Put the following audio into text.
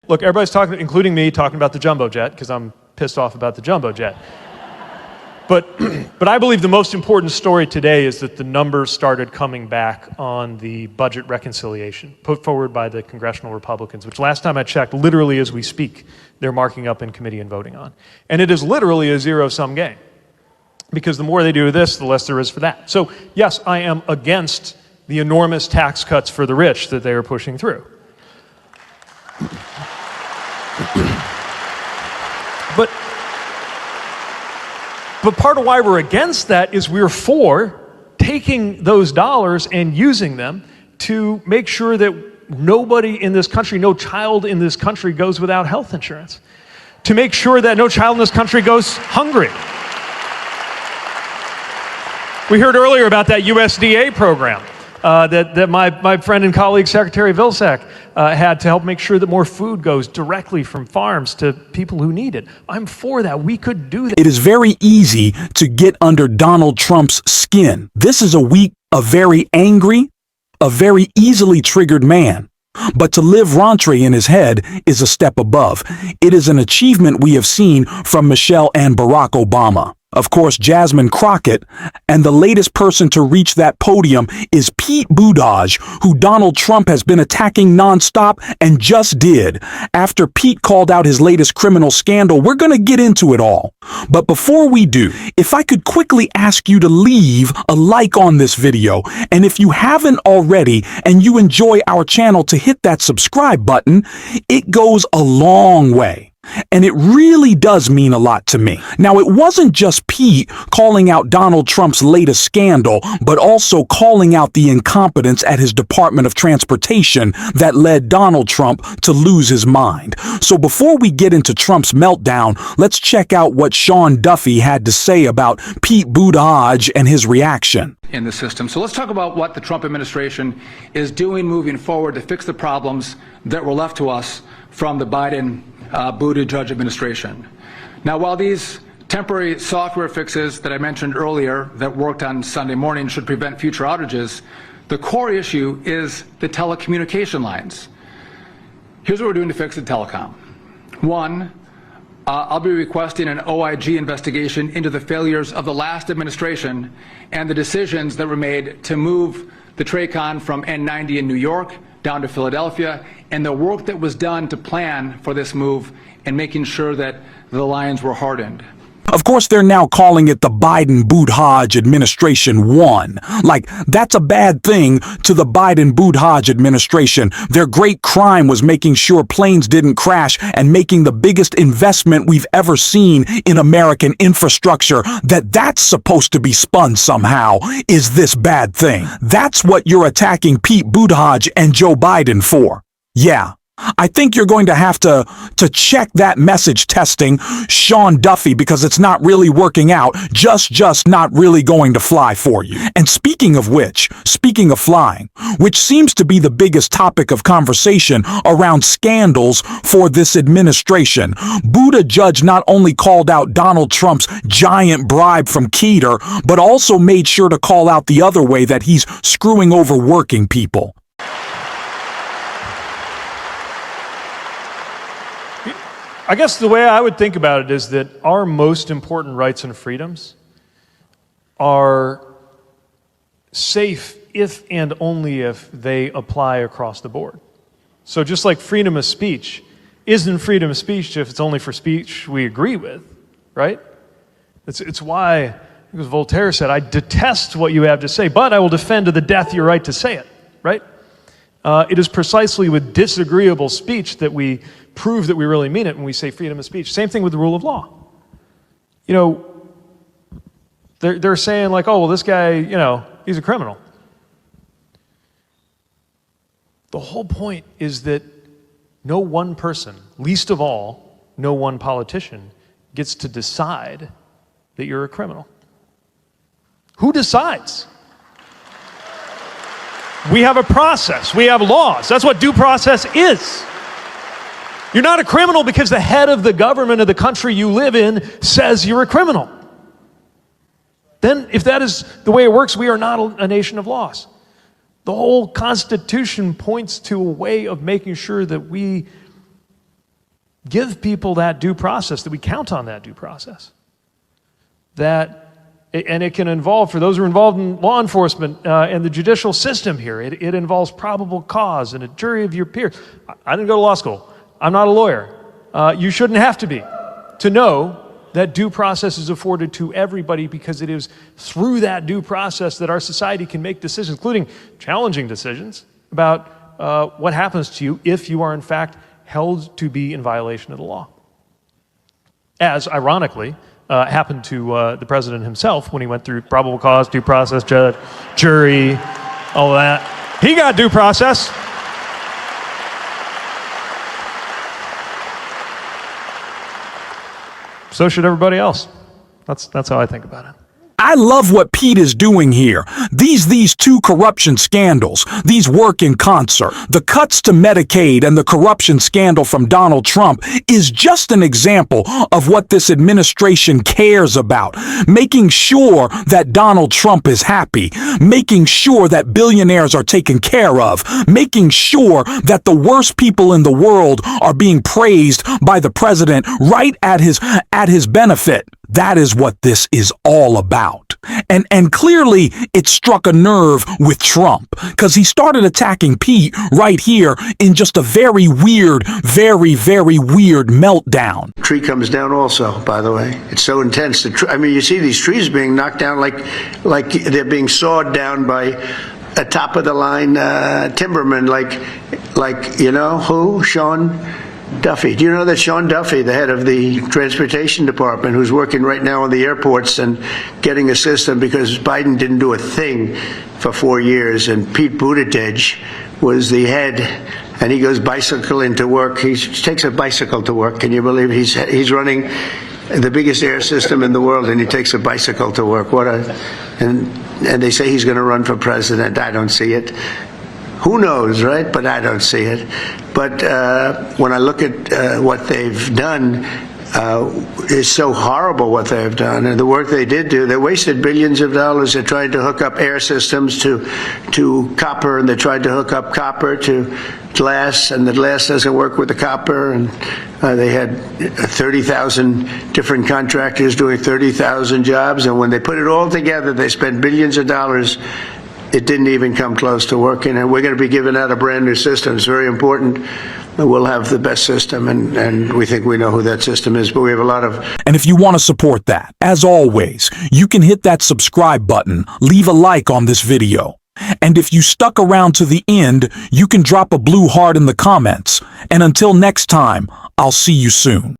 Look, everybody's talking, including me, talking about the jumbo jet, because I'm pissed off about the jumbo jet. But I believe the most important story today is that the numbers started coming back on the budget reconciliation put forward by the congressional Republicans, which last time I checked, literally as we speak, they're marking up in committee and voting on. And it is literally a zero-sum game, because the more they do this, the less there is for that. So yes, I am against the enormous tax cuts for the rich that they are pushing through. But part of why we're against that is we're for taking those dollars and using them to make sure that nobody in this country, no child in this country goes without health insurance. To make sure that no child in this country goes hungry. We heard earlier about that USDA program that my friend and colleague Secretary Vilsack had to help make sure that more food goes directly from farms to people who need it. I'm for that. We could do that. It is very easy to get under Donald Trump's skin. This is a weak, a very angry, a very easily triggered man. But to live rentrer in his head is a step above. It is an achievement we have seen from Michelle and Barack Obama. Of course, Jasmine Crockett, and the latest person to reach that podium is Pete Buttigieg, who Donald Trump has been attacking nonstop and just did. After Pete called out his latest criminal scandal, we're going to get into it all. But before we do, if I could quickly ask you to leave a like on this video, and if you haven't already and you enjoy our channel, to hit that subscribe button. It goes a long way. And it really does mean a lot to me. Now, it wasn't just Pete calling out Donald Trump's latest scandal, but also calling out the incompetence at his Department of Transportation that led Donald Trump to lose his mind. So before we get into Trump's meltdown, let's check out what Sean Duffy had to say about Pete Buttigieg and his reaction. In the system. So let's talk about what the Trump administration is doing moving forward to fix the problems that were left to us from the Biden Buttigieg administration. Now, while these temporary software fixes that I mentioned earlier that worked on Sunday morning should prevent future outages, the core issue is the telecommunication lines. Here's what we're doing to fix the telecom. One, I'll be requesting an OIG investigation into the failures of the last administration and the decisions that were made to move the TRACON from N90 in New York down to Philadelphia, and the work that was done to plan for this move and making sure that the lines were hardened. Of course, they're now calling it the Biden-Buttigieg administration won. Like, that's a bad thing to the Biden-Buttigieg administration. Their great crime was making sure planes didn't crash and making the biggest investment we've ever seen in American infrastructure. That's supposed to be spun somehow is this bad thing. That's what you're attacking Pete Buttigieg and Joe Biden for. Yeah. I think you're going to have to check that message testing, Sean Duffy, because it's not really working out, just not really going to fly for you. And speaking of which, speaking of flying, which seems to be the biggest topic of conversation around scandals for this administration, Buttigieg not only called out Donald Trump's giant bribe from Keter, but also made sure to call out the other way that he's screwing over working people. I guess the way I would think about it is that our most important rights and freedoms are safe if and only if they apply across the board. So just like freedom of speech isn't freedom of speech if it's only for speech we agree with, right? It's why, because Voltaire said, I detest what you have to say, but I will defend to the death your right to say it, right? It is precisely with disagreeable speech that we prove that we really mean it when we say freedom of speech. Same thing with the rule of law. You know, they're saying like, oh, well, this guy, you know, he's a criminal. The whole point is that no one person, least of all, no one politician, gets to decide that you're a criminal. Who decides? We have a process. We have laws. That's what due process is. You're not a criminal because the head of the government of the country you live in says you're a criminal. Then, if that is the way it works, we are not a nation of laws. The whole Constitution points to a way of making sure that we give people that due process, that we count on that due process. And it can involve, for those who are involved in law enforcement and the judicial system here, it involves probable cause and a jury of your peers. I didn't go to law school. I'm not a lawyer. You shouldn't have to be to know that due process is afforded to everybody, because it is through that due process that our society can make decisions, including challenging decisions about what happens to you if you are in fact held to be in violation of the law. As, ironically, happened to the president himself when he went through probable cause, due process, judge, jury, all of that. He got due process. So should everybody else. That's how I think about it. I love what Pete is doing here. These two corruption scandals, these work in concert. The cuts to Medicaid and the corruption scandal from Donald Trump is just an example of what this administration cares about. Making sure that Donald Trump is happy, making sure that billionaires are taken care of, making sure that the worst people in the world are being praised by the president right at his benefit. That is what this is all about. And clearly it struck a nerve with Trump, because he started attacking Pete right here in just a very weird meltdown. Tree comes down also, by the way. It's so intense. I mean, you see these trees being knocked down like they're being sawed down by a top-of-the-line timberman, like you know who? Sean Duffy. Do you know that Sean Duffy, the head of the transportation department, who's working right now on the airports and getting a system because Biden didn't do a thing for 4 years, and Pete Buttigieg was the head, and he goes bicycling to work. He takes a bicycle to work. Can you believe he's running the biggest air system in the world, and he takes a bicycle to work? And they say he's going to run for president. I don't see it. Who knows, right? But I don't see it. But when I look at what they've done, it's so horrible what they've done. And the work they did do, they wasted billions of dollars. They tried to hook up air systems to copper, and they tried to hook up copper to glass, and the glass doesn't work with the copper. And they had 30,000 different contractors doing 30,000 jobs. And when they put it all together, they spent billions of dollars. It didn't even come close to working, and we're going to be giving out a brand new system. It's very important. We'll have the best system, and we think we know who that system is, but we have a lot of... And if you want to support that, as always, you can hit that subscribe button, leave a like on this video. And if you stuck around to the end, you can drop a blue heart in the comments. And until next time, I'll see you soon.